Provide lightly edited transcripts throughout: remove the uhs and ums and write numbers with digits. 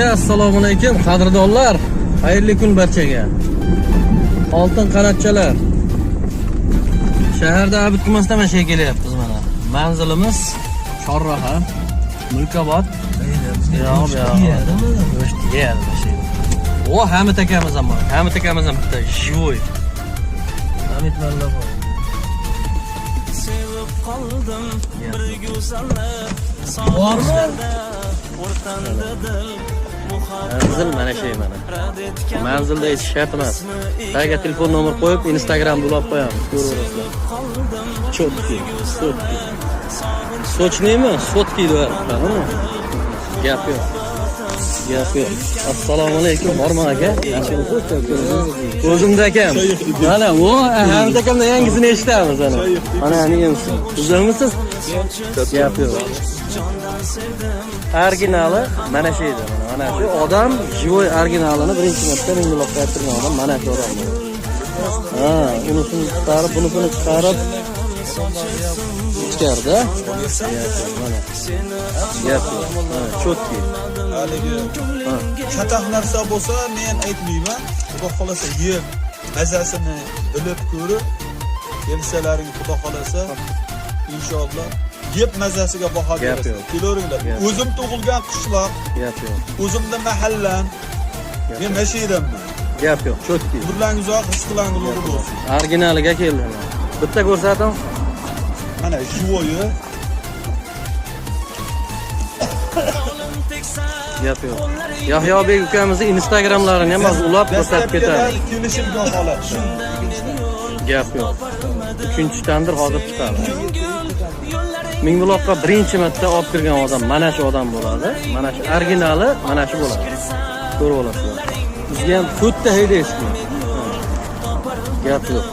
Assalomu alaykum qadrdonlar. Xayrli kun barchaga. Oltin qanotchalar. Shaharda Abitkumasdan mashay kelyapmiz mana. Manzilimiz Chorraha, Mulkobod. O Hamid akamiz ham bor. Hamid akamiz ham bitta живой. Hamid valla bor. Sevib qoldim bir go'zallik. Bormi? Manzil mana shay mana. Manzilda yetishib emas. Tagiga telefon nomer qo'yib, Instagram ulab qo'yamiz. Ko'rasizlar. Chotki, sotki. Sochnimi? Sotki deyapti. Gap yo'q. Gap yo'q. Assalomu alaykum, bormi aka? O'zimda akam. Mana u Hamid akamdan yangisini eshitamiz ana. Mana menimsiz. Sizmisiz? Gap yo'q. Originali mana shu edi. Mana shu odam живой originalini birinchi marta menga uloqqa ayttirgan odam mana shu odam. Unisini chiqarib, bunisini chiqarib ichkarida. Mana. Gap yo'q. Chotki. Haligi shataq narsa bo'lsa men aytmayman. Xudo xolasa yeb, mazasini bilib ko'rib kelsalaring xudo xolasa inshaalloh yeb mazasiga baho berasiz. Kelavringlar. O'zim tug'ilgan qishloq. Gap yo'q. O'zimda mahallam. Men mashaydanman. Gap yo'q. Chotki. Umrlaringiz uzoq, rizqlaringiz ulug' bo'lsin. Originaliga keldim. Bitta ko'rsating. Mana живой. Gap yo'q. Yahyobek ukamizning Instagramlarini ham ulab ko'rsatib ketadi. Kelishilgan holat. Gap yo'q. Uchinchi tandir hozir chiqadi. Mingbuloqqa birinchi marta olib kirgan odam mana shu odam bo'ladi. Mana shu originali mana shu bo'ladi. Ko'rib olasizlar. Bizga ham to'rtta haydaysiz. Gap yo'q.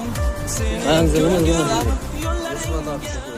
Manzilimiz mana shu.